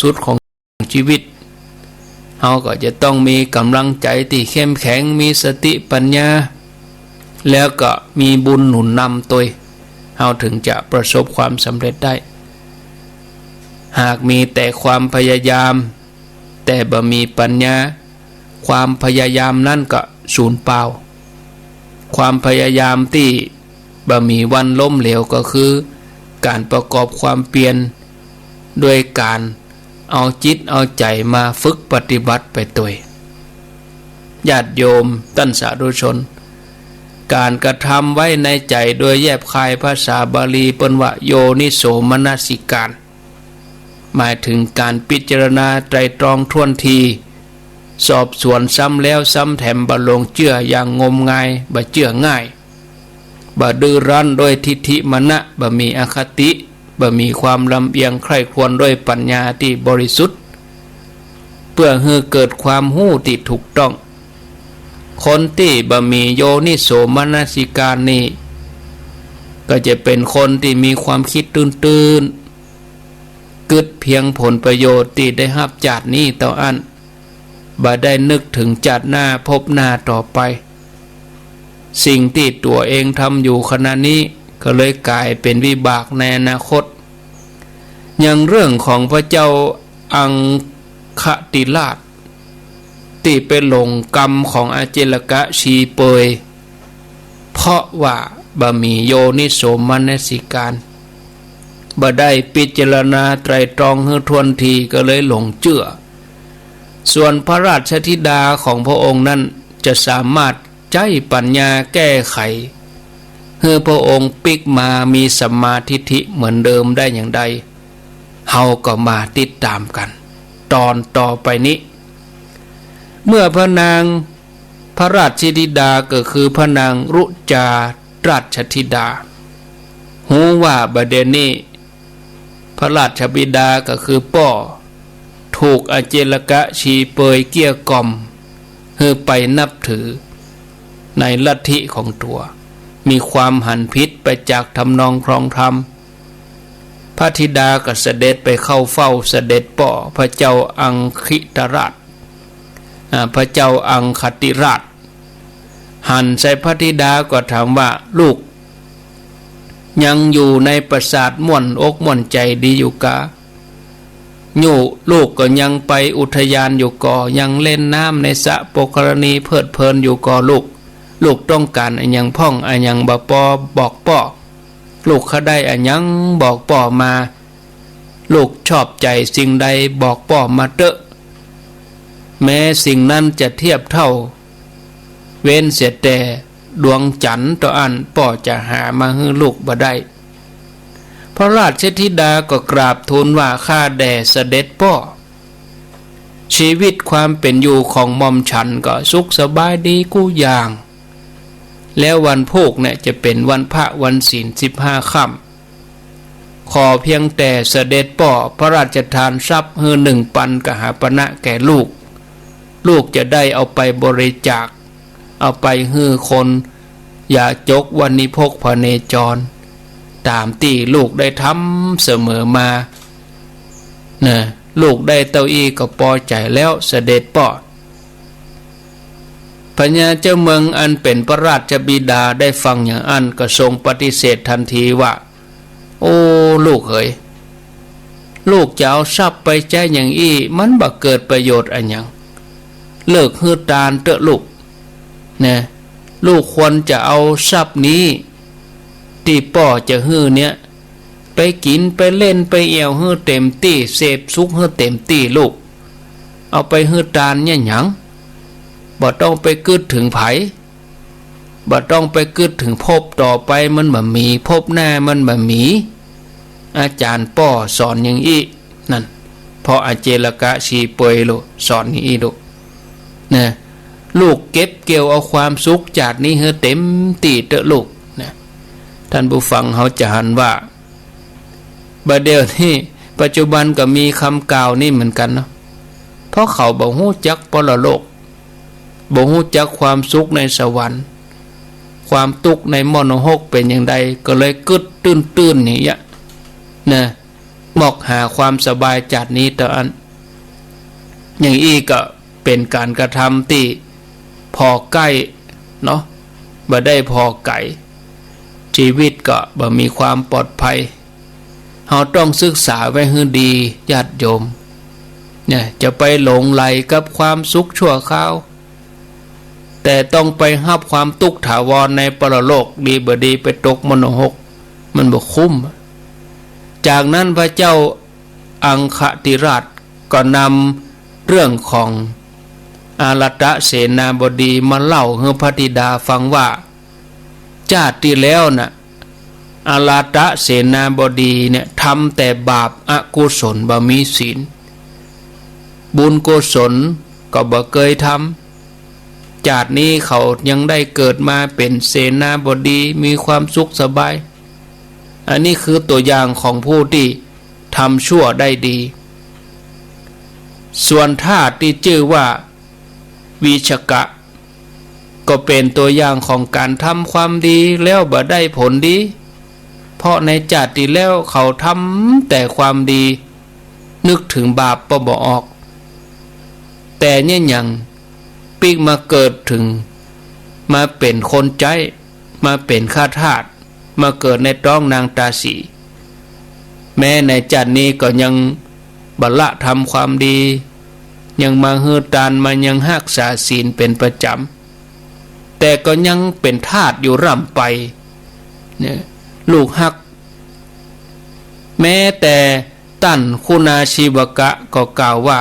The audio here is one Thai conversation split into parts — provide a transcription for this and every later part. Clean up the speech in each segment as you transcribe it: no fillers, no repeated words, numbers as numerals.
สุดของชีวิตเราก็จะต้องมีกำลังใจที่เข้มแข็งมีสติปัญญาแล้วก็มีบุญหนุนนำตัวเราถึงจะประสบความสำเร็จได้หากมีแต่ความพยายามแต่บ่มีปัญญาความพยายามนั่นก็สูญเปล่าความพยายามที่บ่มีวันล้มเหลวก็คือการประกอบความเปลี่ยนด้วยการเอาจิตเอาใจมาฝึกปฏิบัติไปตัวญาติโยมท่านสาธุชนการกระทำไว้ในใจโดยแยบคายภาษาบาลีเปิ้นว่าโยนิโสมนสิการหมายถึงการพิจารณาไตรตรองท่วนทีสอบสวนซ้ำแล้วซ้ำแถมบ่ลงเชื่ออย่างงมงายบ่เชื่อง่ายบ่ดื้อรั้นโดยทิฏฐิมณะบ่มีอคติบ่มีความลำเอียงใคร่ครวญด้วยปัญญาที่บริสุทธิ์เพื่อให้เกิดความหู้ที่ถูกต้องคนที่บ่มีโยนิโสมนสิการนี้ก็จะเป็นคนที่มีความคิดตื้นๆกึดเพียงผลประโยชน์ที่ได้รับจากนี้ต่ออันบ่ได้นึกถึงจากหน้าพบหน้าต่อไปสิ่งที่ตัวเองทำอยู่ขณะนี้ก็เลยกลายเป็นวิบากในอนาคตอย่างเรื่องของพระเจ้าอังคติราชที่เป็นหลงกรรมของอาเจลกะชีเปยเพราะว่าบ่มีโยนิโสมนสิการบ่ได้พิจารณาไตรตรองให้ทวนทีก็เลยหลงเชื่อส่วนพระราชธิดาของพระองค์นั้นจะสามารถใช้ปัญญาแก้ไขให้พระองค์ปิกมามีสัมมาทิฏฐิเหมือนเดิมได้อย่างใดเฮาก็มาติดตามกันตอนต่อไปนี้เมื่อพระนางพระราชธิดาก็คือพระนางรุจาราชธิดาหูว่าบัดเดี๋ยวนี้พระราชบิดาก็คือป่อถูกอเจลกะชีเปยเกี้ยกล่อมให้ไปนับถือในลัทธิของตัวมีความหันพิษไปจากทำนองครองธรรมพระธิดาก็เสด็จไปเข้าเฝ้าเสด็จป่อพระเจ้าอังคิตราชพระเจ้าอังคติราชหันใส่พระธิดาก็ถามว่าลูกยังอยู่ในปราสาทม่วนอกม่วนใจดีอยู่กะอยู่ลูกก็ยังไปอุทยานอยู่ก่อยังเล่นน้ำในสระปกรณีเพลิดเพลินอยู่ก่อลูกต้องการอันยังพ่องอันยังบ่ปอบอกป่อลูกเขาได้อันยังบอกป่อมาลูกชอบใจสิ่งใดบอกป่อมาเตอะแม้สิ่งนั้นจะเทียบเท่าเว้นเสียแต่ดวงจันทร์ต่ออันป่อจะหามาให้ลูกบ่ได้พระราชธิดาก็กราบทูลว่าข้าแด่เสด็จป่อชีวิตความเป็นอยู่ของหม่อมฉันก็สุขสบายดีกู้อย่างแล้ววันพุธเนี่ยจะเป็นวันพระวันศีล15 ค่ำขอเพียงแต่เสด็จป่อพระราชทานทรัพย์ให้1 ปันกหาปณะแก่ลูกจะได้เอาไปบริจาคเอาไปให้คนอย่าจกวันนิพกพเนจรตามที่ลูกได้ทำเสมอมาเนี่ยลูกได้เต้าอี้ก็พอใจแล้วเสด็จป่อพญาเจ้าเมืองอันเป็นพระราชบิดาได้ฟังอย่างอันก็ทรงปฏิเสธทันทีว่าโอ้ลูกเอ๋ยลูกจะเอาทรัพย์ไปใช้อย่างอี้มันบ่เกิดประโยชน์อันยังเลิกฮือตาลเตอะลูกเนี่ยลูกควรจะเอาทรัพย์นี้ที่ป่อจะฮือเนี่ยไปกินไปเล่นไปเอี่ยวฮือเต็มที่เสพสุขฮือเต็มที่ลูกเอาไปฮือตาลเนี่ยหยังบ่ต้องไปกึดถึงไผบ่ต้องไปกึดถึงภพต่อไปมันบ่มีภพหน้ามันบ่มีอาจารย์ป่อสอนอย่างอี้นั่นพออาเจลกะชีเปยโลสอนอย่างอี้โลนะลูกเก็บเกี่ยวเอาความสุขจากนี้ให้เต็มที่เถอะลูกนะท่านผู้ฟังเขาจะหันว่าบัดเดี๋ยวนี้ปัจจุบันก็มีคำกล่าวนี่เหมือนกันเนาะเพราะเขาบ่ฮู้จักปรโลกบ่ฮู้จักความสุขในสวรรค์ความทุกข์ในมโนหกเป็นอย่างใดก็เลยกึดตื้นๆนี่ยะนะ มอกหาความสบายจากนี้ต่ออันอย่างอีกก็เป็นการกระทำที่พอใกล้เนาะบ่ได้พอไก่ชีวิตก็บ่มีความปลอดภัยเราต้องศึกษาไว้ให้ดีญาติโยมเนี่ยจะไปหลงไหลกับความสุขชั่วคราวแต่ต้องไปรับความทุกข์ถาวรในปรโลกดีบ่ดีไปตกมโนหกมันบ่คุ้มจากนั้นพระเจ้าอังคติราชก็นำเรื่องของอารัตเสนาบดีมาเล่าให้พระธิดาฟังว่าชาติที่แล้วน่ะอารัตเสนาบดีเนี่ยทำแต่บาปอกุศลบ่มีศีลบุญกุศลก็บ่เคยทำชาตินี้เขายังได้เกิดมาเป็นเสนาบดีมีความสุขสบายอันนี้คือตัวอย่างของผู้ที่ทำชั่วได้ดีส่วนทาสที่ชื่อว่าวิชกะก็เป็นตัวอย่างของการทำความดีแล้วบ่ได้ผลดีเพราะในชาติที่แล้วเขาทำแต่ความดีนึกถึงบาปบ่ออกแต่เนี่ยยังปีกมาเกิดถึงมาเป็นคนใจมาเป็นข้าทาสมาเกิดในท้องนางตาสีแม้ในชาตินี้ก็ยังบละทำความดียังมาฮือตานมายังรักษาศีลเป็นประจำแต่ก็ยังเป็นทาสอยู่ร่ำไปเนี่ยลูกฮักแม้แต่ตั้นคุณาชีวกะก็กล่าวว่า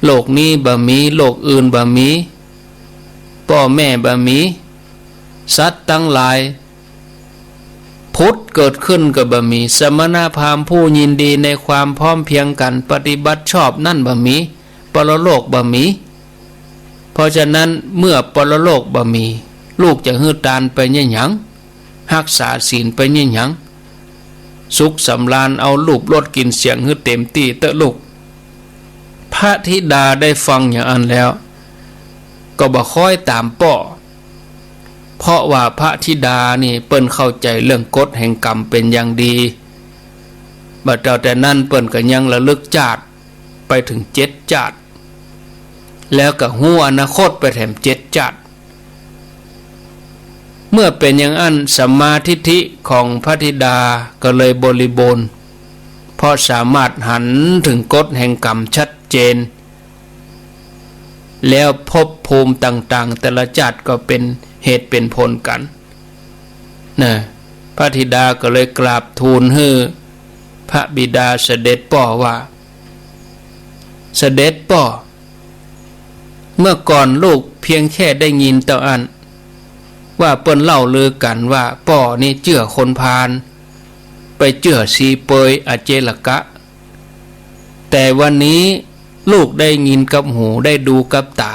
โลกนี้บ่มีโลกอื่นบ่มีพ่อแม่บ่มีสัตว์ทั้งหลายพุทธเกิดขึ้นก็บ่มีสมณพราหมณ์ผู้ยินดีในความพร้อมเพียงกันปฏิบัติชอบนั่นบ่มีปรโลกบ่มีเพราะฉะนั้นเมื่อปรโลกบ่มีลูกจะฮือตานไปเนี่ยหยังรักษาศีลไปเนี่ยหยังสุขสำราญเอารูปรสกินเสียงฮือเต็มที่เตอะลูกพระธิดาได้ฟังอย่างอันแล้วก็บ่ค่อยตามป้อเพราะว่าพระธิดานี่เปิ้นเข้าใจเรื่องกฎแห่งกรรมเป็นอย่างดีบัดเจ้าแต่นั้นเปิ้นก็ยังระลึกชาติไปถึง7ชาติแล้วก็ฮู้อนาคตไปแถม7ชาติเมื่อเป็นอย่างอันสัมมาทิฏฐิของพระธิดาก็เลยบริบูรณ์เพราะสามารถหันถึงกฎแห่งกรรมชัดเจนแล้วภพภูมิต่างๆแต่ละชาติก็เป็นเหตุเป็นผลกันนะพระธิดาก็เลยกราบทูลให้พระบิดาเสด็จป่อว่าเสด็จป่อเมื่อก่อนลูกเพียงแค่ได้ยินต่ออันว่าเปิ้นเล่าลือกันว่าป่อนี่เจือคนพาลไปเจือซีเปยอเจลกะแต่วันนี้ลูกได้ยินกับหูได้ดูกับตา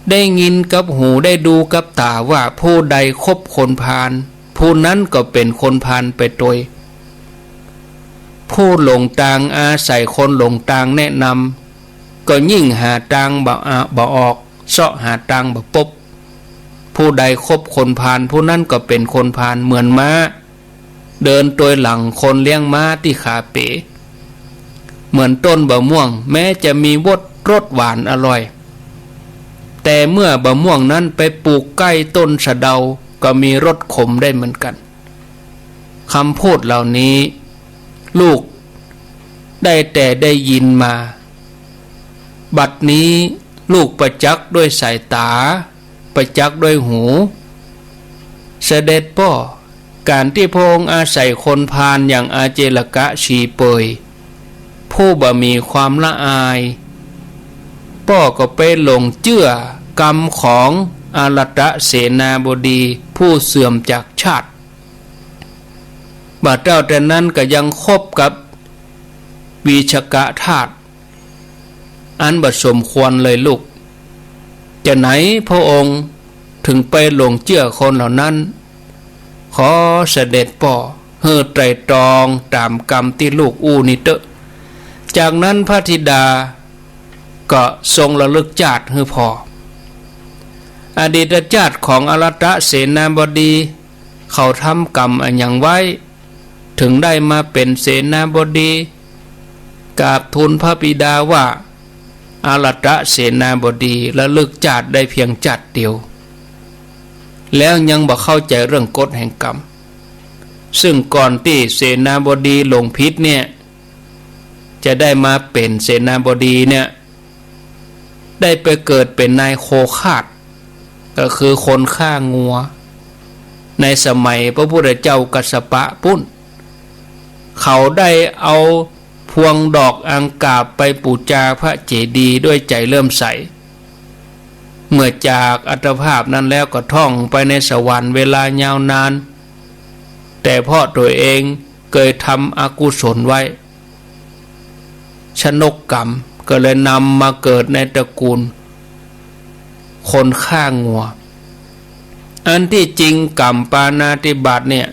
ได้ยินกับหูได้ดูกับตาว่าผู้ใดคบคนพาลผู้นั้นก็เป็นคนพาลไปโดยผู้หลงทางอาศัยคนหลงทางแนะนำก็ยิ่งหาทางบ่ออกเสาะหาทางบ่พบผู้ใดคบคนพาลผู้นั้นก็เป็นคนพาลเหมือนม้าเดินตัวหลังคนเลี้ยงม้าที่ขาเป๋เหมือนต้นบะม่วงแม้จะมีรสหวานอร่อยแต่เมื่อบะม่วงนั้นไปปลูกใกล้ต้นสะเดาก็มีรสขมได้เหมือนกันคำพูดเหล่านี้ลูกได้แต่ได้ยินมาบัดนี้ลูกประจักษ์ด้วยสายตาประจักษ์ด้วยหูเสด็จพ่อการที่พระองค์อาศัยคนพาลอย่างอาเจลกะชีเปยผู้บ่มีความละอายพ่อก็ไปหลงเชื่อกรรมของอารัตเสนาบดีผู้เสื่อมจากชาติบัดเจ้าแต่นั้นก็ยังคบกับวิชกะทาสอันบ่สมควรเลยลูกจะไหนพระองค์ถึงไปหลงเชื่อคนเหล่านั้นขอเสด็จป่อเฮือไตรตรองตามกรรมที่ลูกอู้นี่เตอะจากนั้นพระธิดาก็ทรงระลึกชาติให้พออดีตชาติของอารัตเสนาบดีเขาทำกรรมอันอย่างไว้ ถึงได้มาเป็นเสนาบดีกราบทูลพระบิดาว่าอารัตเสนาบดีระลึกชาติได้เพียงชาติเดียวแล้วยังบ่เข้าใจเรื่องกฎแห่งกรรมซึ่งก่อนที่เสนาบดีหลงพิษเนี่ยจะได้มาเป็นเสนาบดีเนี่ยได้ไปเกิดเป็นนายโคฆาตก็คือคนฆ่างัวในสมัยพระพุทธเจ้ากัสสปะปุ้นเขาได้เอาพวงดอกอังกาบไปปูชาพระเจดีย์ด้วยใจเริ่มใสเมื่อจากอัตภาพนั้นแล้วก็ท่องไปในสวรรค์เวลายาวนานแต่เพราะตัวเองเคยทำอกุศลไว้ชนกกรรมก็เลยนำมาเกิดในตระกูลคนฆ่างัวอันที่จริงกรรมปาณาติบาตเนี่ย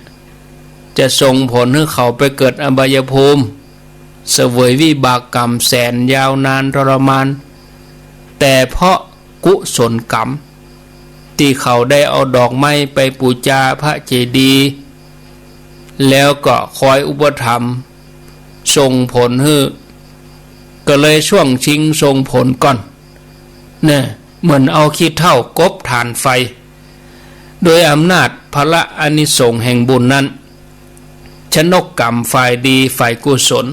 จะส่งผลให้เขาไปเกิดอบายภูมิเสวยวิบากกรรมแสนยาวนานทรมานแต่เพราะกุศลกรรมที่เขาได้เอาดอกไม้ไปบูชาพระเจดีย์แล้วก็คอยอุปถัมภ์ส่งผลให้ก็เลยช่วงชิงส่งผลก่อนเนี่ยเหมือนเอาขี้เถ้ากบฐานไฟโดยอำนาจพระอานิสงส์แห่งบุญนั้นชนกกรรมฝ่ายดีฝ่ายกุศล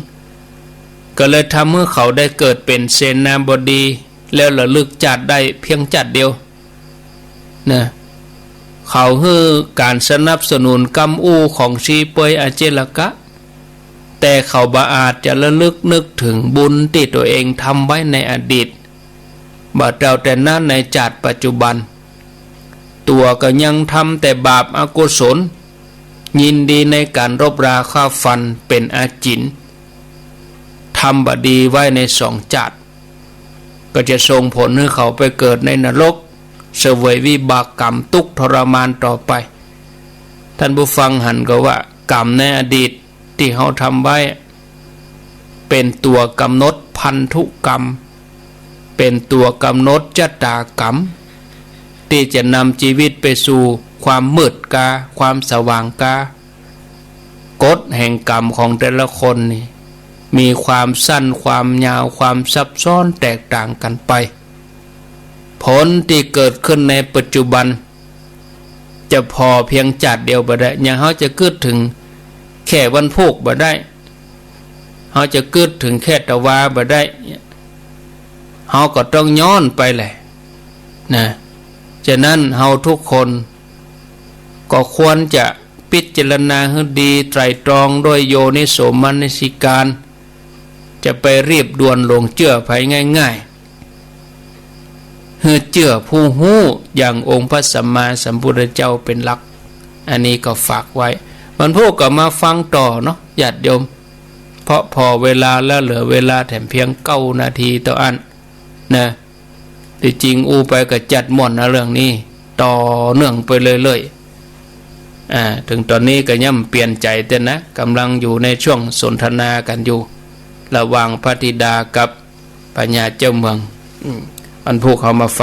ก็เลยทำให้เขาได้เกิดเป็นเสนาบดีแล้วระลึกชาติได้เพียงชาติเดียวนะเขาให้การสนับสนุนกำอู้ของชีเปยอาเจลกะแต่เขาบ่อาจจะระลึกนึกถึงบุญที่ตัวเองทำไว้ในอดีตบ่เจ้าแต่นั้นในชาติปัจจุบันตัวก็ยังทำแต่บาปอกุศลยินดีในการรบราฆ่าฟันเป็นอาจินทำบดีไว้ในสองชาติก็จะส่งผลให้เขาไปเกิดในนรกเสวยวิบากกรรมทุกข์ทรมานต่อไปท่านผู้ฟังหันก็ว่ากรรมในอดีตที่เขาทำไว้เป็นตัวกำหนดพันธุกรรมเป็นตัวกำหนดชะตากรรมที่จะนำชีวิตไปสู่ความมืดกาความสว่างกากฎแห่งกรรมของแต่ละคนนี่มีความสั้นความยาวความซับซ้อนแตกต่างกันไปผลที่เกิดขึ้นในปัจจุบันจะพอเพียงจัดเดียวบ่ได้อย่างเขาจะเกิดถึงแค่วันพุกบ่ได้เขาจะเกิดถึงแค่ตะวาบ่ได้เขาก็ต้องย้อนไปแหละนะฉะนั้นเราทุกคนก็ควรจะพิจารณาให้ดีไตรตรองด้วยโยนิโสมนสิการจะไปรีบด่วนลงเชื่อไปง่ายๆให้เชื่อผู้ฮู้อย่างองค์พระสัมมาสัมพุทธเจ้าเป็นหลักอันนี้ก็ฝากไว้มันพวกก็มาฟังต่อเนาะญาติโยมเพราะพอเวลาแล้วเหลือเวลาแถมเพียง9 นาทีต่ออันนะที่จริงไปก็จัดหม่อนนะเรื่องนี้ต่อเนื่องไปเลยถึงตอนนี้ก็ย่ำเปลี่ยนใจแต่นะกำลังอยู่ในช่วงสนทนากันอยู่ระหว่างพระธิดากับพญาเจ้าเมืองอันพวกเขามาฟัง